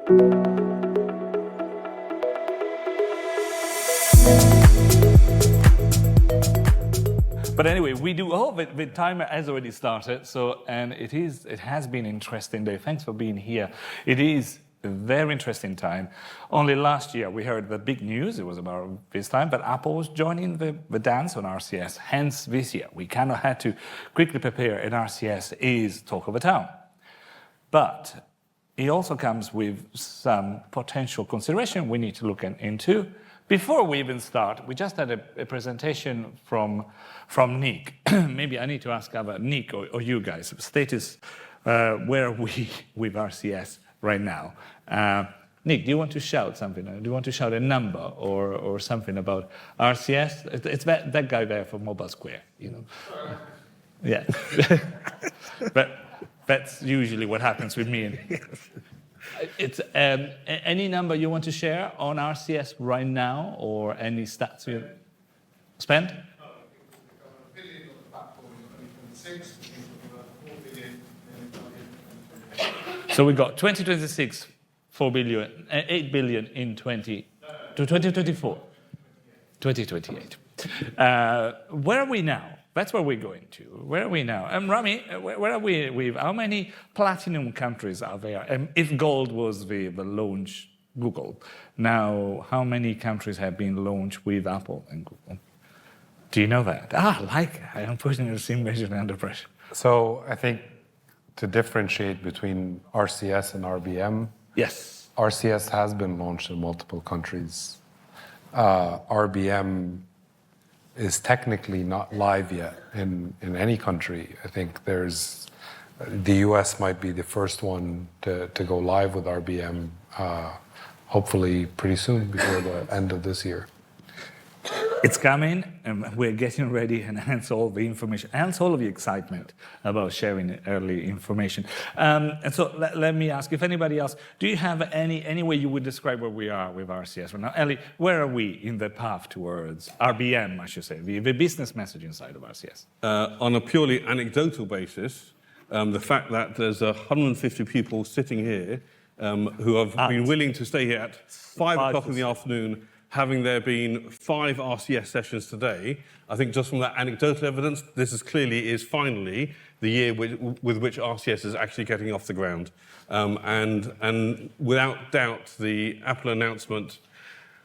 But anyway, we do. Oh, the timer has already started. So, and it has been an interesting day. Thanks for being here. It is a very interesting time. Only last year we heard the big news. It was about this time, but Apple was joining the dance on RCS. Hence, this year we kind of had to quickly prepare. And RCS is talk of the town. But it also comes with some potential consideration we need to look into. Before we even start, we just had a presentation from Nick. Maybe I need to ask about Nick or you guys. Status, where are we with RCS right now? Nick, do you want to shout something? Do you want to shout a number or something about RCS? It's that guy there from Mobile Square, you know. Yeah. But that's usually what happens with me. It's any number you want to share on RCS right now, or any stats you spent? $1 billion on the platform in 2026. $4 billion in 2028. So we got 2026, 4 billion, 8 billion in 2024, 2028. Where are we now? That's where we're going to. Where are we now? Rami, where are we with how many platinum countries are there? If gold was the launch Google, now how many countries have been launched with Apple and Google? Do you know that? I am pushing the same measure under pressure. So I think to differentiate between RCS and RBM, yes, RCS has been launched in multiple countries. RBM is technically not live yet in any country. I think the US might be the first one to go live with RBM, hopefully pretty soon, before the end of this year. It's coming, and we're getting ready, and hence all the information, hence all of the excitement about sharing early information. And so let me ask, if anybody else, do you have any way you would describe where we are with RCS right now? Ellie, where are we in the path towards RBM, I should say, the business messaging side of RCS? On a purely anecdotal basis, the fact that there's 150 people sitting here who have been willing to stay here at 5 o'clock in the afternoon, having there been 5 RCS sessions today, I think just from that anecdotal evidence, this is finally the year with which RCS is actually getting off the ground. And without doubt, the Apple announcement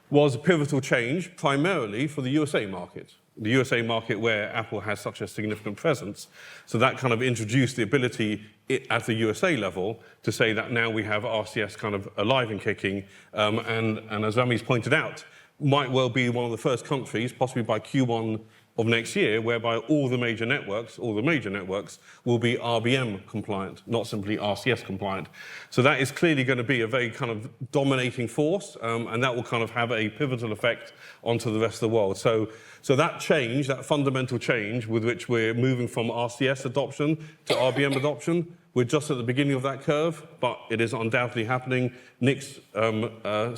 was a pivotal change, primarily for the USA market. The USA market where Apple has such a significant presence. So that kind of introduced the ability at the USA level to say that now we have RCS kind of alive and kicking. And as Rami's pointed out, might well be one of the first countries, possibly by Q1 of next year, whereby all the major networks will be RBM compliant, not simply RCS compliant. So that is clearly going to be a very kind of dominating force, and that will kind of have a pivotal effect onto the rest of the world. So that change, that fundamental change with which we're moving from RCS adoption to RBM adoption, we're just at the beginning of that curve, but it is undoubtedly happening. Nick's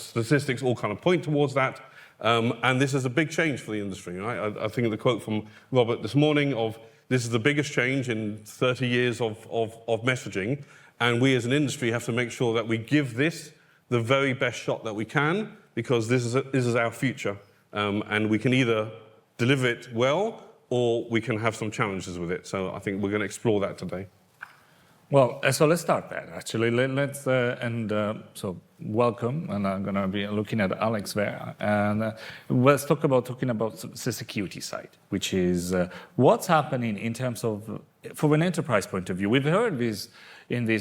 statistics all kind of point towards that. And this is a big change for the industry. Right? I think the quote from Robert this morning of this is the biggest change in 30 years of messaging. And we as an industry have to make sure that we give this the very best shot that we can, because this is our future. And we can either deliver it well, or we can have some challenges with it. So I think we're going to explore that today. Well, so let's start that, actually. Let's so welcome, and I'm going to be looking at Alex there. And let's talk about the security side, which is what's happening in terms of, from an enterprise point of view. We've heard this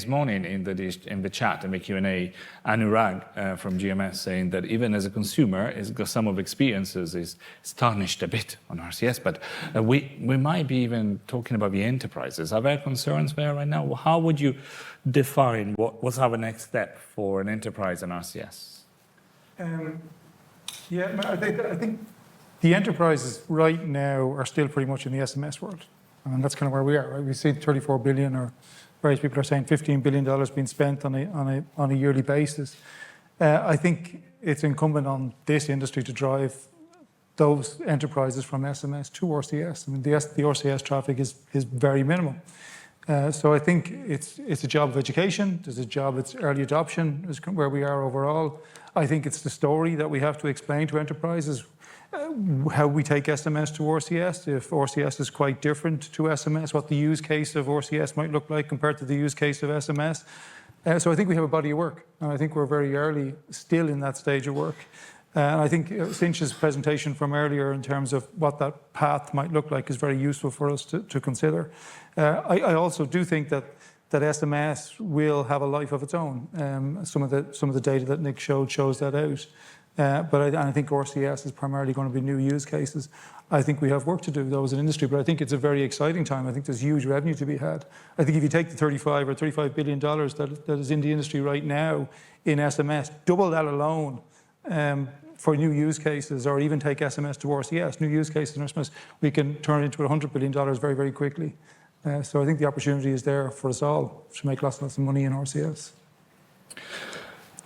morning in the chat and the Q&A, Anurag from GMS saying that even as a consumer, some of experiences is tarnished a bit on RCS, but we might be even talking about the enterprises. Are there concerns there right now? How would you define what's our next step for an enterprise and RCS? I think the enterprises right now are still pretty much in the SMS world. I mean, that's kind of where we are. Right? We see 34 billion, or various people are saying $15 billion being spent on a yearly basis. I think it's incumbent on this industry to drive those enterprises from SMS to RCS. I mean, the RCS traffic is very minimal. So I think it's a job of education. There's a job, it's early adoption is where we are overall. I think it's the story that we have to explain to enterprises, how we take SMS to RCS, if RCS is quite different to SMS, what the use case of RCS might look like compared to the use case of SMS. So I think we have a body of work, and I think we're very early still in that stage of work. And I think Cinch's presentation from earlier in terms of what that path might look like is very useful for us to consider. I also do think that SMS will have a life of its own. Some of the data that Nick showed shows that out. But I think RCS is primarily going to be new use cases. I think we have work to do, though, as an industry, but I think it's a very exciting time. I think there's huge revenue to be had. I think if you take the $35 billion that is in the industry right now in SMS, double that alone for new use cases, or even take SMS to RCS, new use cases in SMS, we can turn it into $100 billion very, very quickly. So I think the opportunity is there for us all to make lots and lots of money in RCS.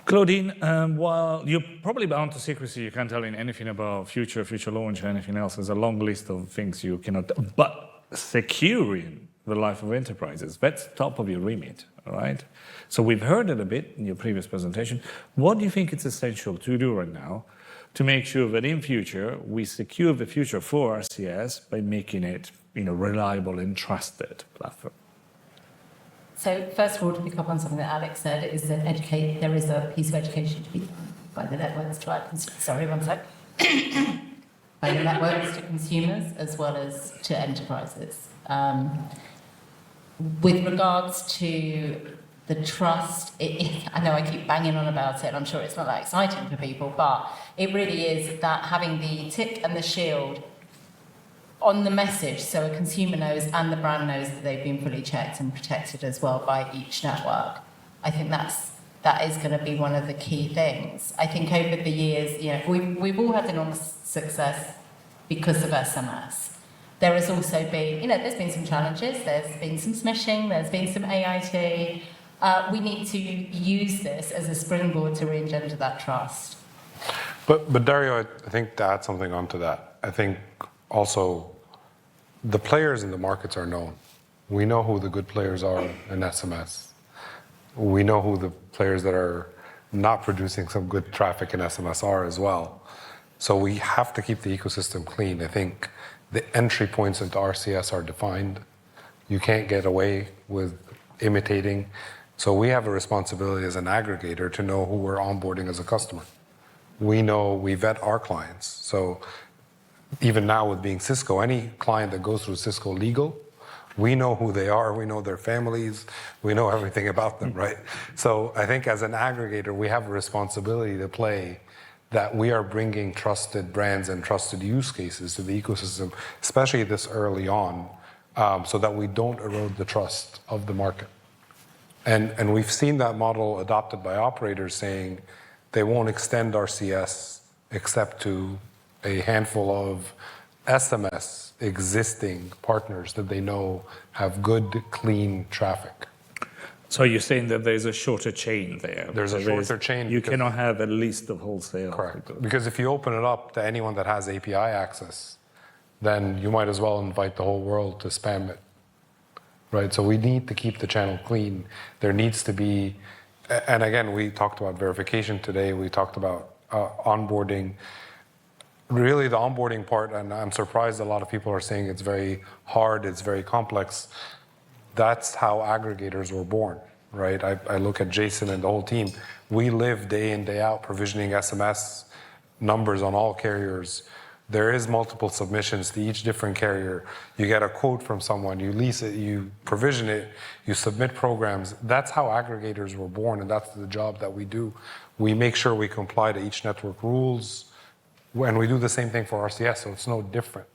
Claudine, while you're probably bound to secrecy, you can't tell anything about future launch or anything else. There's a long list of things you cannot. But securing the life of enterprises, that's top of your remit, all right? So we've heard it a bit in your previous presentation. What do you think it's essential to do right now to make sure that in future we secure the future for RCS by making it, reliable and trusted platform? So first of all, to pick up on something that Alex said, is that there is a piece of education to be done by the networks to our by the networks to consumers as well as to enterprises. With regards to the trust, I know I keep banging on about it, and I'm sure it's not that exciting for people, but it really is that having the tick and the shield on the message, so a consumer knows and the brand knows that they've been fully checked and protected as well by each network. I think that is going to be one of the key things. I think over the years, we've all had enormous success because of SMS. There has also been, there's been some challenges. There's been some smishing. There's been some AIT. We need to use this as a springboard to re-engender that trust. But Dario, I think to add something onto that, I think also the players in the markets are known. We know who the good players are in SMS. We know who the players that are not producing some good traffic in SMS are as well. So we have to keep the ecosystem clean. I think the entry points into RCS are defined. You can't get away with imitating. So we have a responsibility as an aggregator to know who we're onboarding as a customer. We vet our clients. So even now with being Cisco, any client that goes through Cisco legal, we know who they are, we know their families, we know everything about them, right? So I think as an aggregator, we have a responsibility to play that we are bringing trusted brands and trusted use cases to the ecosystem, especially this early on, so that we don't erode the trust of the market. And we've seen that model adopted by operators saying they won't extend RCS except to a handful of SMS existing partners that they know have good, clean traffic. So you're saying that there's a shorter chain there? There's a shorter chain. You cannot have a list of wholesale. Correct. Because if you open it up to anyone that has API access, then you might as well invite the whole world to spam it. Right? So we need to keep the channel clean. There needs to be, and again, we talked about verification today, we talked about onboarding. Really the onboarding part, and I'm surprised a lot of people are saying it's very hard, it's very complex. That's how aggregators were born, right? I look at Jason and the whole team. We live day in, day out provisioning SMS numbers on all carriers. There is multiple submissions to each different carrier. You get a quote from someone, you lease it, you provision it, you submit programs. That's how aggregators were born, and that's the job that we do. We make sure we comply to each network rules, and we do the same thing for RCS, so it's no different.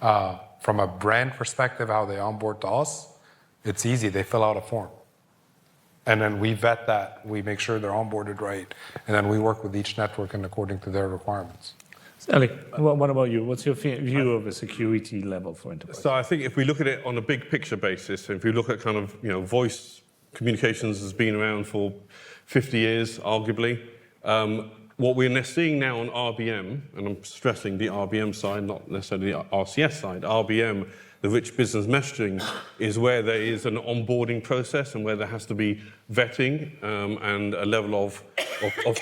From a brand perspective, how they onboard to us, it's easy. They fill out a form. And then we vet that. We make sure they're onboarded right. And then we work with each network and according to their requirements. Ali, what about you? What's your view of the security level for enterprise? So I think if we look at it on a big picture basis, if we look at kind of, voice communications has been around for 50 years, arguably. What we're seeing now on RBM, and I'm stressing the RBM side, not necessarily the RCS side, RBM, the rich business messaging is where there is an onboarding process and where there has to be vetting and a level of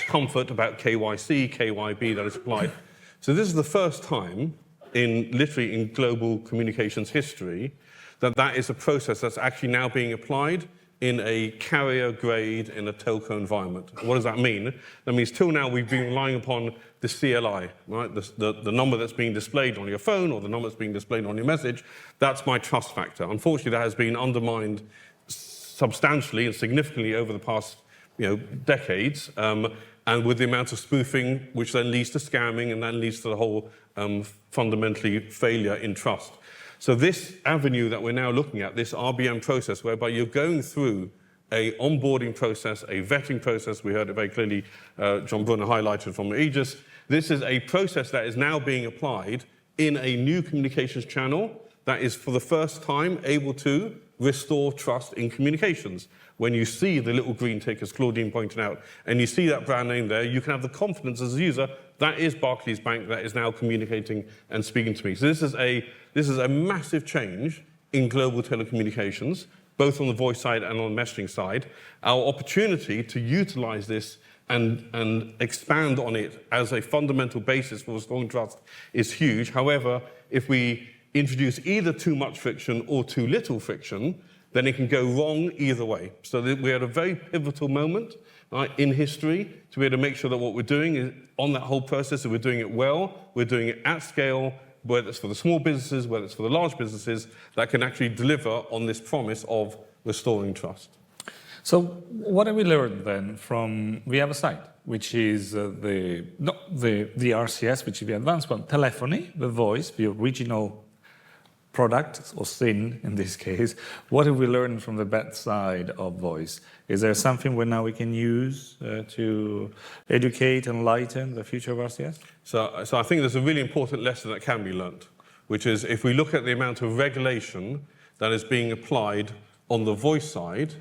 comfort about KYC, KYB that is applied. So this is the first time literally in global communications history that is a process that's actually now being applied in a carrier grade in a telco environment. What does that mean? That means till now we've been relying upon the CLI, right? The number that's being displayed on your phone or the number that's being displayed on your message. That's my trust factor. Unfortunately, that has been undermined substantially and significantly over the past decades, and with the amount of spoofing, which then leads to scamming and then leads to the whole fundamentally failure in trust. So this avenue that we're now looking at, this RBM process, whereby you're going through a onboarding process, a vetting process, we heard it very clearly, John Brunner highlighted from Aegis. This is a process that is now being applied in a new communications channel that is for the first time able to restore trust in communications. When you see the little green tick, as Claudine pointed out, and you see that brand name there, you can have the confidence as a user, that is Barclays Bank that is now communicating and speaking to me. So this is a massive change in global telecommunications, both on the voice side and on the messaging side. Our opportunity to utilize this and expand on it as a fundamental basis for restoring trust is huge. However, if we introduce either too much friction or too little friction, then it can go wrong either way. So we're at a very pivotal moment in history to be able to make sure that what we're doing is on that whole process, that we're doing it well, we're doing it at scale, whether it's for the small businesses, whether it's for the large businesses, that can actually deliver on this promise of restoring trust. So what have we learned then from the other side, which is the RCS, which is the advanced one, telephony, the voice, the original product, or SIN in this case. What have we learned from the bad side of voice? Is there something where now we can use to educate and lighten the future of RCS? So I think there's a really important lesson that can be learned, which is if we look at the amount of regulation that is being applied on the voice side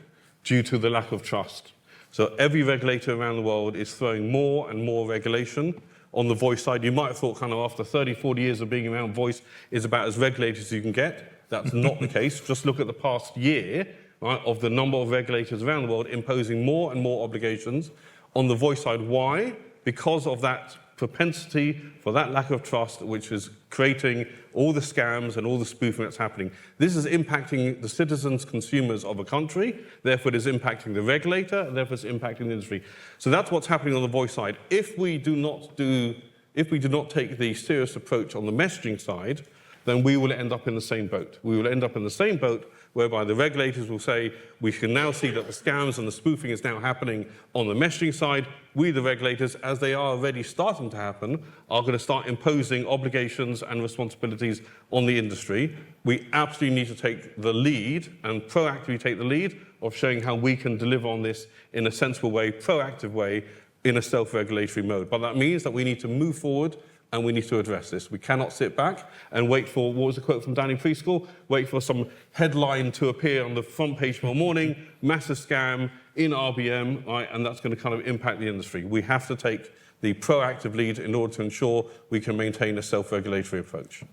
due to the lack of trust. So every regulator around the world is throwing more and more regulation on the voice side. You might have thought kind of after 30, 40 years of being around voice is about as regulated as you can get. That's not the case. Just look at the past year, right, of the number of regulators around the world imposing more and more obligations on the voice side. Why? Because of that propensity for that lack of trust, which is creating all the scams and all the spoofing that's happening. This is impacting the citizens, consumers of a country, therefore it is impacting the regulator, and therefore it's impacting the industry. So that's what's happening on the voice side. If we do not take the serious approach on the messaging side, then we will end up in the same boat. We will end up in the same boat whereby the regulators will say, we can now see that the scams and the spoofing is now happening on the messaging side. We, the regulators, as they are already starting to happen, are going to start imposing obligations and responsibilities on the industry. We absolutely need to take the lead and proactively take the lead of showing how we can deliver on this in a sensible way, proactive way, in a self-regulatory mode. But that means that we need to move forward and we need to address this. We cannot sit back and wait for, what was the quote from Danny Preschool? Wait for some headline to appear on the front page tomorrow morning, massive scam in RBM, right, and that's going to kind of impact the industry. We have to take the proactive lead in order to ensure we can maintain a self-regulatory approach.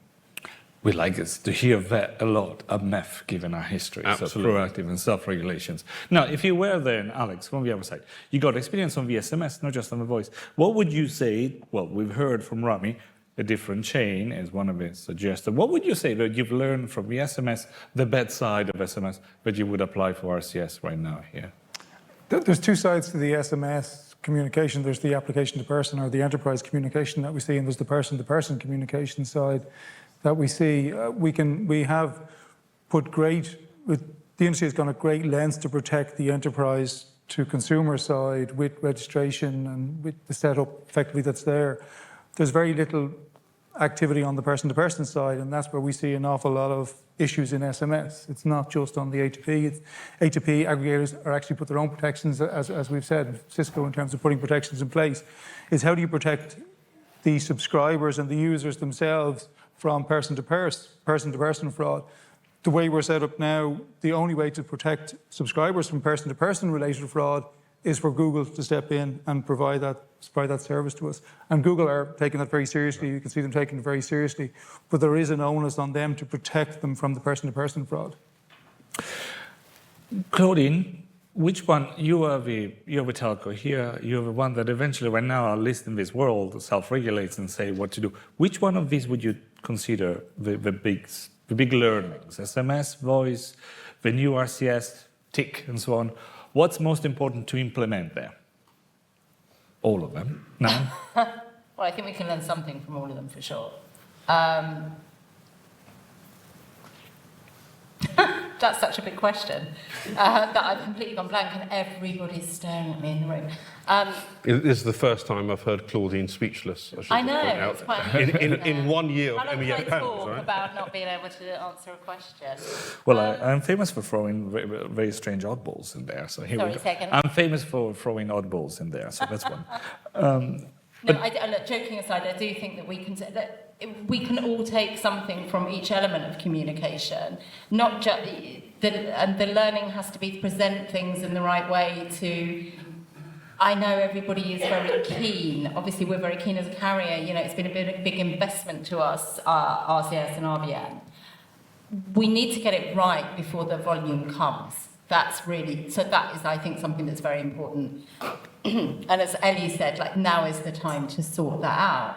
We like us to hear that a lot at MEF, given our history. Absolutely. So proactive and self-regulations. Now, if you were then, Alex, from the other side, you got experience on the SMS, not just on the voice. What would you say? Well, we've heard from Rami, a different chain is one of it suggested. What would you say that you've learned from the SMS, the bad side of SMS, that you would apply for RCS right now here? There's two sides to the SMS communication. There's the application to person or the enterprise communication that we see, and there's the person-to-person communication side that we see. We have put the industry has gone at great lengths to protect the enterprise to consumer side with registration and with the setup effectively that's there. There's very little activity on the person-to-person side, and that's where we see an awful lot of issues in SMS. It's not just on the A2P. A2P aggregators are actually put their own protections, as we've said, Cisco in terms of putting protections in place, is how do you protect the subscribers and the users themselves from person-to-person fraud. The way we're set up now, the only way to protect subscribers from person-to-person related fraud is for Google to step in and provide that service to us. And Google are taking that very seriously. You can see them taking it very seriously. But there is an onus on them to protect them from the person-to-person fraud. Claudine, which one, you're the telco here, you're the one that eventually right now, at least in this world, self-regulates and say what to do. Which one of these would you consider the big learnings? SMS, voice, the new RCS, tick, and so on. What's most important to implement there? All of them? No? Well, I think we can learn something from all of them for sure. That's such a big question that I've completely gone blank and everybody's staring at me in the room. This is the first time I've heard Claudine speechless. I know. It's quite In 1 year of How long MEF can I panels, talk right? about not being able to answer a question? Well, I'm famous for throwing very strange oddballs in there. So here Sorry, we go. second. I'm famous for throwing oddballs in there, so that's one. No, look, joking aside, I do think that we can all take something from each element of communication. Not just and the learning has to be to present things in the right way. I know everybody is very keen. Obviously, we're very keen as a carrier. You know, it's been a big investment to us, RCS and RBN. We need to get it right before the volume comes. That is, I think, something that's very important. And as Ellie said, like, now is the time to sort that out.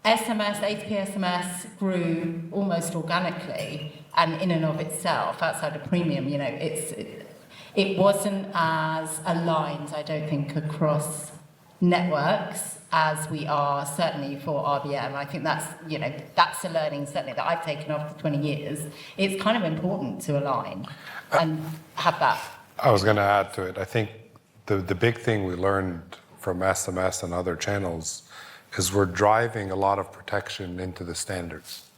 SMS, A2P SMS grew almost organically, and in and of itself, outside of premium, you know, it wasn't as aligned, I don't think, across networks as we are certainly for RBM. I think that's a learning certainly that I've taken after 20 years. It's kind of important to align and have that. I was going to add to it. I think the big thing we learned from SMS and other channels is we're driving a lot of protection into the standards.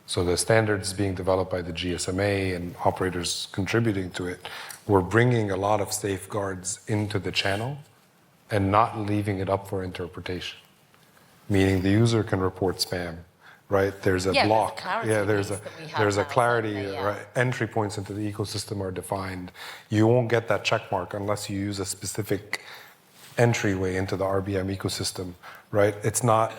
So the standards being developed by the GSMA and operators contributing to it, we're bringing a lot of safeguards into the channel and not leaving it up for interpretation. Meaning the user can report spam, right? There's a block. There's a clarity, right? Entry points into the ecosystem are defined. You won't get that check mark unless you use a specific entryway into the RBM ecosystem, right? It's not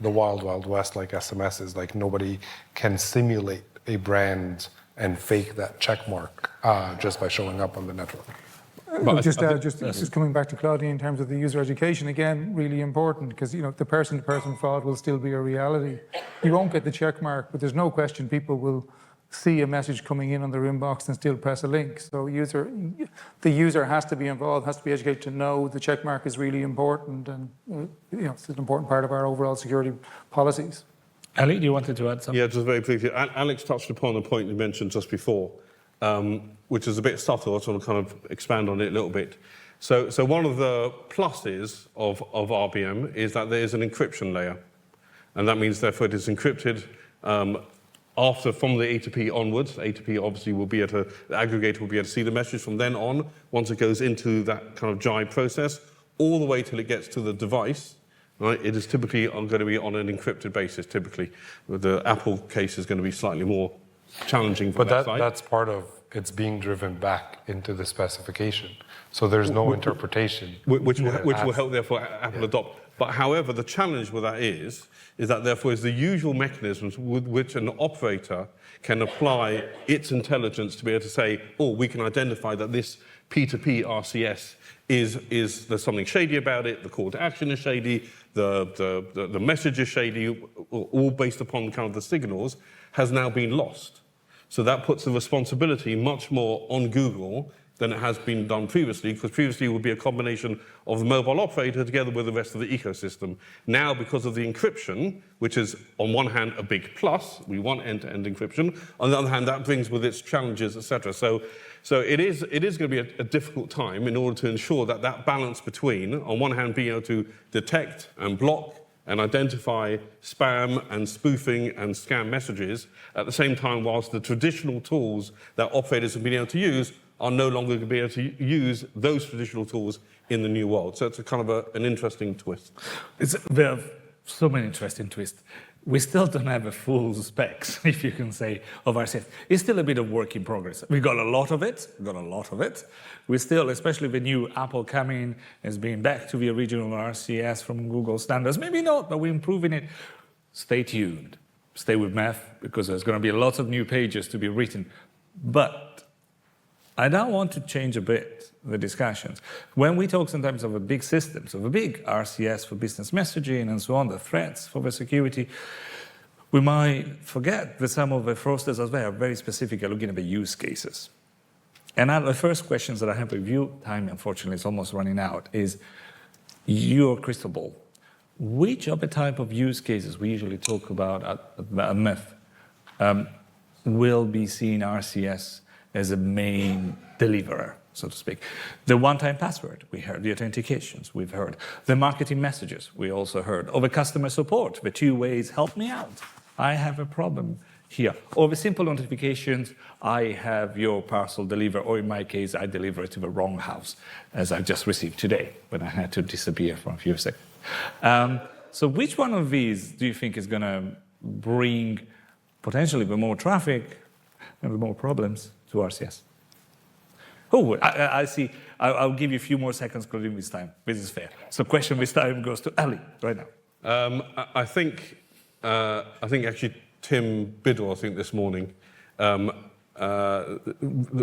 the wild, wild west like SMS is. Like, nobody can simulate a brand and fake that check mark just by showing up on the network. But just coming back to Claudine in terms of the user education, again, really important, because, you know, the person-to-person fraud will still be a reality. You won't get the check mark, but there's no question people will see a message coming in on their inbox and still press a link. So the user has to be involved, has to be educated to know the check mark is really important, and it's an important part of our overall security policies. Ali, do you wanted to add something? Yeah, just very briefly. Alex touched upon a point you mentioned just before, which is a bit subtle. I just want to kind of expand on it a little bit. So one of the pluses of RBM is that there is an encryption layer. And that means, therefore, it is encrypted from the A2P onwards. A2P obviously will be able to, the aggregator will be able to see the message from then on, once it goes into that kind of jibe process, all the way till it gets to the device. Right? It is typically going to be on an encrypted basis, typically. The Apple case is going to be slightly more challenging for that side. But that's part of it's being driven back into the specification. So there's no interpretation. Which will help, therefore, Apple adopt. But however, the challenge with that is that therefore is the usual mechanisms with which an operator can apply its intelligence to be able to say, oh, we can identify that this P2P RCS there's something shady about it, the call to action is shady, the message is shady, all based upon kind of the signals, has now been lost. So that puts the responsibility much more on Google than it has been done previously, because previously it would be a combination of the mobile operator together with the rest of the ecosystem. Now, because of the encryption, which is on one hand a big plus, we want end-to-end encryption, on the other hand that brings with its challenges, etc. So it is going to be a difficult time in order to ensure that balance between, on one hand, being able to detect and block and identify spam and spoofing and scam messages, at the same time whilst the traditional tools that operators have been able to use are no longer going to be able to use those traditional tools in the new world. So it's a kind of an interesting twist. There are so many interesting twists. we still don't have a full specs, if you can say, of RCS. It's still a bit of work in progress. We got a lot of it. We still, especially the new Apple coming, as being back to the original RCS from Google standards. Maybe not, but we're improving it. Stay tuned. Stay with math, because there's going to be lots of new pages to be written. But I now want to change a bit the discussions. When we talk sometimes of a big systems, of a big RCS for business messaging and so on, the threats for the security, we might forget that some of the fraudsters as well are very specific at looking at the use cases. And now the first questions that I have with you, time unfortunately is almost running out, is your crystal ball. Which of the type of use cases we usually talk about at myth will be seeing RCS as a main deliverer, so to speak? The one-time password, we heard. The authentications, we've heard. The marketing messages, we also heard. Or the customer support, the 2 ways, help me out. I have a problem here. Or the simple notifications, I have your parcel delivered, or in my case, I deliver it to the wrong house, as I just received today, when I had to disappear for a few seconds. So which one of these do you think is going to bring potentially the more traffic and the more problems to RCS? Oh, I see. I'll give you a few more seconds, Claudine, this time. This is fair. So question this time goes to Ali right now. I think actually Tim Biddle, this morning,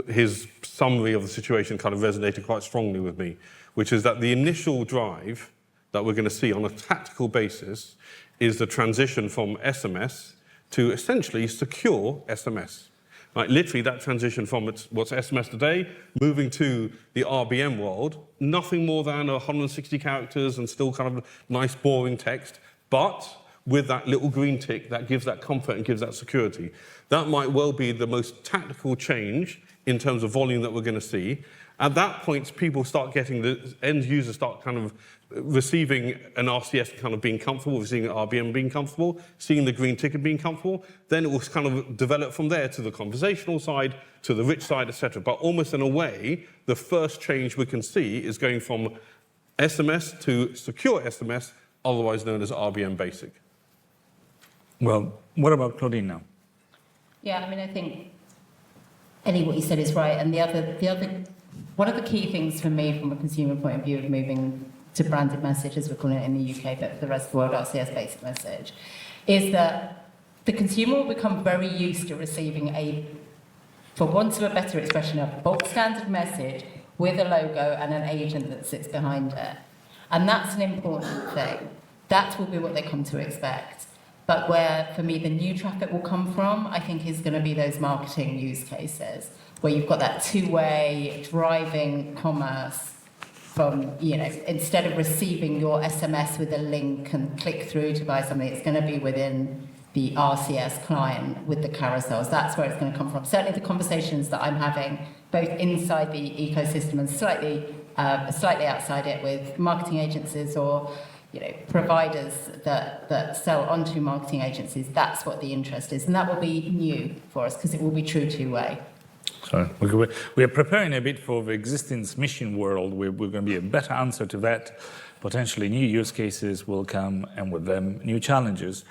his summary of the situation kind of resonated quite strongly with me, which is that the initial drive that we're going to see on a tactical basis is the transition from SMS to essentially secure SMS. Like literally that transition from what's SMS today, moving to the RBM world, nothing more than 160 characters and still kind of nice, boring text, but with that little green tick that gives that comfort and gives that security. That might well be the most tactical change in terms of volume that we're going to see. At that point, people start getting, the end users start kind of receiving an RCS kind of being comfortable, receiving an RBM being comfortable, seeing the green ticket being comfortable. Then it will kind of develop from there to the conversational side, to the rich side, etc. But almost in a way, the first change we can see is going from SMS to secure SMS, otherwise known as RBM Basic. Well, what about Claudine now? Yeah, I think Ellie, what you said is right. And the other, one of the key things for me from a consumer point of view of moving to branded message, as we're calling it in the UK, but for the rest of the world, RCS basic message, is that the consumer will become very used to receiving a, for want of a better expression, a bulk standard message with a logo and an agent that sits behind it. And that's an important thing. That will be what they come to expect. But where, for me, the new traffic will come from, I think, is going to be those marketing use cases, where you've got that two-way driving commerce from, instead of receiving your SMS with a link and click through to buy something, it's going to be within the RCS client with the carousels. That's where it's going to come from. Certainly the conversations that I'm having, both inside the ecosystem and slightly outside it with marketing agencies or providers that sell onto marketing agencies, that's what the interest is. And that will be new for us because it will be true two-way. So we are preparing a bit for the existing mission world. We're going to be a better answer to that. Potentially new use cases will come, and with them, new challenges.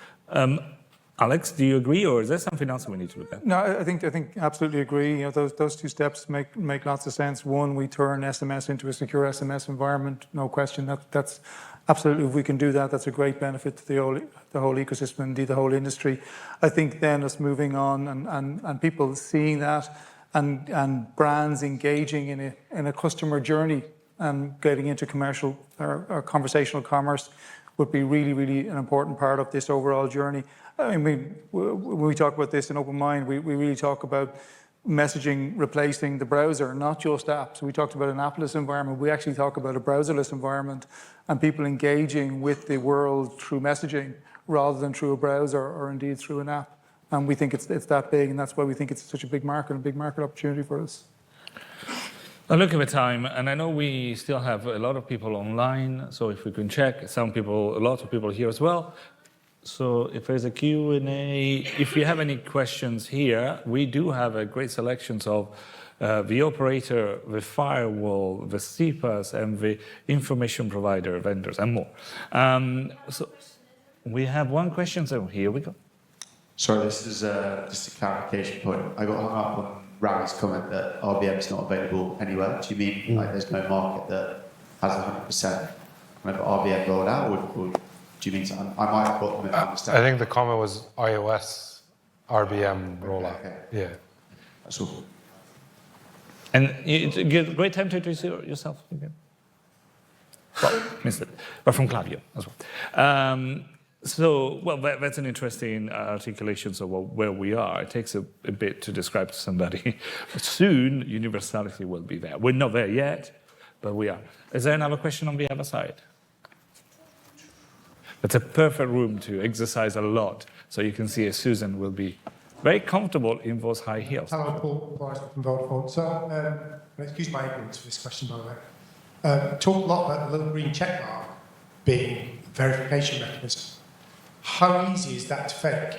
Alex, do you agree, or is there something else we need to look at? No, I think absolutely agree. Those two steps make lots of sense. One, we turn SMS into a secure SMS environment. No question. That's absolutely, if we can do that, that's a great benefit to the whole ecosystem, indeed the whole industry. I think then us moving on and people seeing that and brands engaging in a customer journey and getting into commercial or conversational commerce would be really, really an important part of this overall journey. I mean, when we talk about this in Openmind, we really talk about messaging replacing the browser, not just apps. We talked about an appless environment. We actually talk about a browserless environment and people engaging with the world through messaging rather than through a browser or indeed through an app. And we think it's that big, and that's why we think it's such a big market opportunity for us. I look at the time, and I know we still have a lot of people online, so if we can check, a lot of people here as well. So if there's a Q&A, if you have any questions here, we do have a great selection of the operator, the firewall, the CPaas, and the information provider vendors, and more. So We have one question, so here we go. Sorry, this is just a clarification point. I got hung up on Ravi's comment that RBM is not available anywhere. Do you mean like there's no market that has 100% kind of RBM rolled out, or do you mean something? I might have got them I think the comment was iOS RBM rollout. Okay. Yeah. That's all. And it's a great time to introduce yourself again. Well, missed it, but from Claudio as well. That's an interesting articulation of where we are. It takes a bit to describe to somebody. But soon, universality will be there. We're not there yet, but we are. Is there another question on the other side? That's a perfect room to exercise a lot, so you can see Susan will be very comfortable in those high heels. Hello, Paul Bryson from Vodafone. So, excuse my ignorance for this question, by the way. Talk a lot about the little green check mark being a verification mechanism. How easy is that to fake?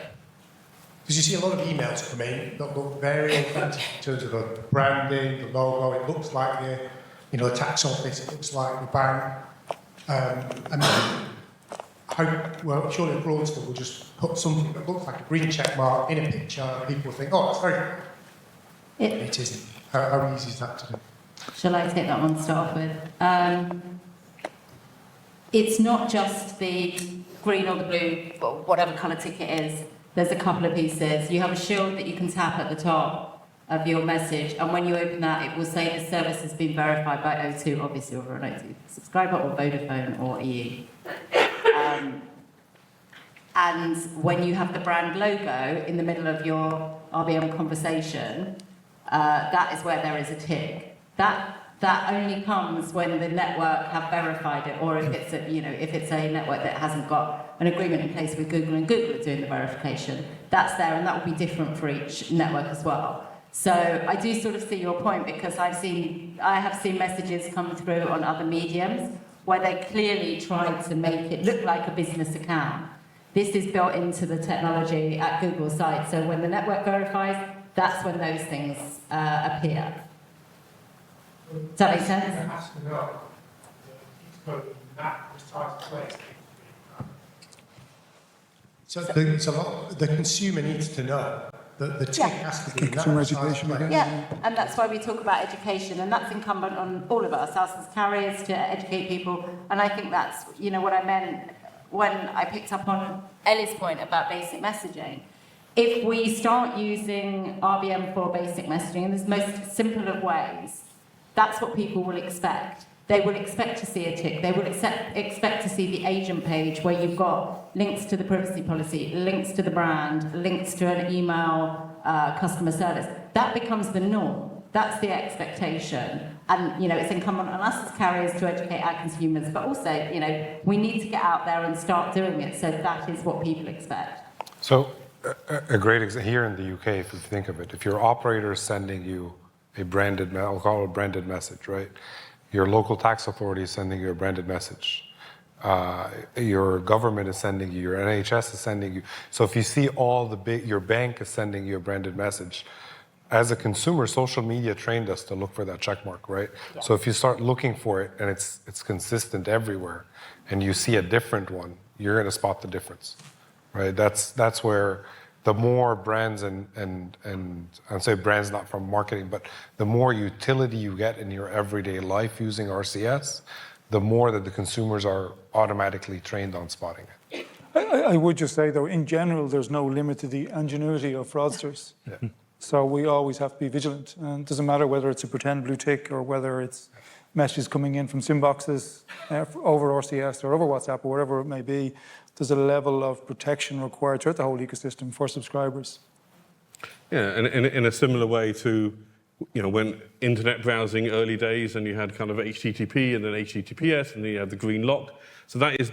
Because you see a lot of emails come in that look very authentic in terms of the branding, the logo. It looks like the tax office. It looks like the bank. And surely a fraudster will just put something that looks like a green check mark in a picture, and people think, oh, it's very. It isn't. How easy is that to do? Shall I take that one to start off with? It's not just the green or the blue, or whatever colour ticket is. There's a couple of pieces. You have a shield that you can tap at the top of your message, and when you open that, it will say the service has been verified by O2, obviously, or an O2 subscriber, or Vodafone, or EE. And when you have the brand logo in the middle of your RBM conversation, that is where there is a tick. That only comes when the network have verified it, or if it's a network that hasn't got an agreement in place with Google and Google are doing the verification. That's there, and that will be different for each network as well. So I do sort of see your point, because I have seen messages come through on other mediums where they clearly tried to make it look like a business account. This is built into the technology at Google's site, so when the network verifies, that's when those things appear. Does that make sense? So it's a lot. The consumer needs to know that the tick has to be in that Consumer precise education place. again. Yeah, and that's why we talk about education, and that's incumbent on all of us as carriers to educate people. And I think that's what I meant when I picked up on Ellie's point about basic messaging. If we start using RBM for basic messaging in the most simple of ways, that's what people will expect. They will expect to see a tick. They will expect to see the agent page where you've got links to the privacy policy, links to the brand, links to an email customer service. That becomes the norm. That's the expectation. And, it's incumbent on us as carriers to educate our consumers, but also, we need to get out there and start doing it. So that is what people expect. So a great example here in the UK, if you think of it, if your operator is sending you a branded, I'll call it a branded message, right? Your local tax authority is sending you a branded message. Your government is sending you, your NHS is sending you. So if you see your bank is sending you a branded message, as a consumer, social media trained us to look for that check mark, right? Yeah. So if you start looking for it and it's consistent everywhere, and you see a different one, you're going to spot the difference, right? That's where the more brands and I'd say brands not from marketing, but the more utility you get in your everyday life using RCS, the more that the consumers are automatically trained on spotting it. I would just say, though, in general, there's no limit to the ingenuity of fraudsters. Yeah. So we always have to be vigilant. And it doesn't matter whether it's a pretend blue tick or whether it's messages coming in from SIM boxes over RCS or over WhatsApp or whatever it may be. There's a level of protection required throughout the whole ecosystem for subscribers. Yeah, and in a similar way to, when internet browsing early days and you had kind of HTTP and then HTTPS and then you had the green lock. So that is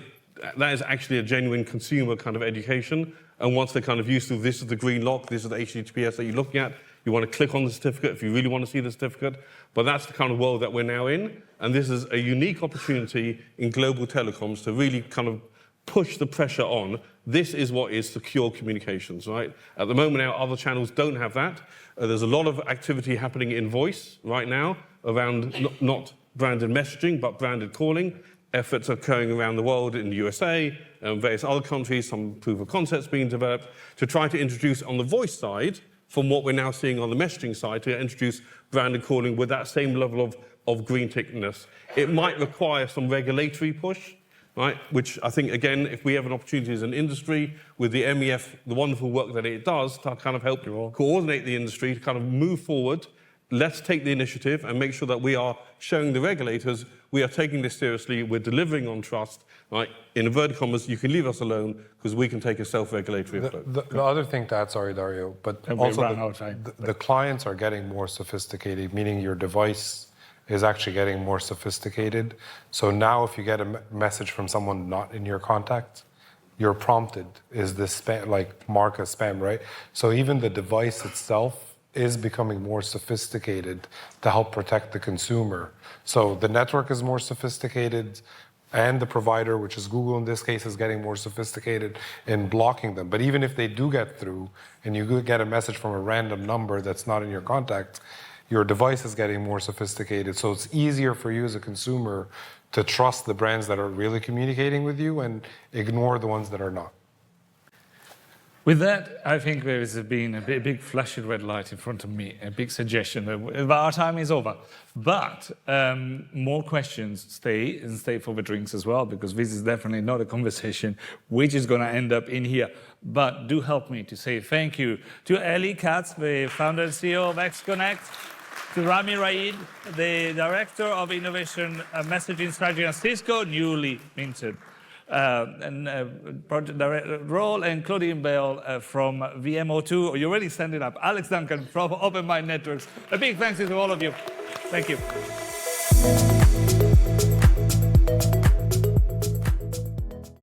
actually a genuine consumer kind of education. And once they're kind of used to this is the green lock, this is the HTTPS that you're looking at, you want to click on the certificate if you really want to see the certificate. But that's the kind of world that we're now in. And this is a unique opportunity in global telecoms to really kind of push the pressure on. This is what is secure communications, right? At the moment now, other channels don't have that. There's a lot of activity happening in voice right now around not branded messaging, but branded calling. efforts occurring around the world in the USA, various other countries, some proof of concepts being developed, to try to introduce on the voice side, from what we're now seeing on the messaging side, to introduce branded calling with that same level of green tickness. It might require some regulatory push, right? Which I think, again, if we have an opportunity as an industry with the MEF, the wonderful work that it does to kind of help coordinate the industry to kind of move forward, let's take the initiative and make sure that we are showing the regulators we are taking this seriously, we're delivering on trust, right? In inverted commas, you can leave us alone because we can take a self-regulatory approach. The other thing to add, sorry, Dario, but And we also ran out of time. the clients are getting more sophisticated, meaning your device is actually getting more sophisticated. So now if you get a message from someone not in your contacts, you're prompted, is this spam, like mark as spam, right? So even the device itself is becoming more sophisticated to help protect the consumer. So the network is more sophisticated, and the provider, which is Google in this case, is getting more sophisticated in blocking them. But even if they do get through, and you get a message from a random number that's not in your contacts, your device is getting more sophisticated. So it's easier for you as a consumer to trust the brands that are really communicating with you and ignore the ones that are not. With that, I think there has been a big flashing red light in front of me, a big suggestion. Our time is over. But more questions stay for the drinks as well, because this is definitely not a conversation which is going to end up in here. But do help me to say thank you to Ellie Katz, the founder and CEO of Xconnect, to Rami Raid, the Director of Innovation Messaging Strategy at Cisco, newly minted. Project director role, and Claudine Bell from VMO2. You're already standing up. Alex Duncan from Openmind Networks. A big thanks to all of you. Thank you.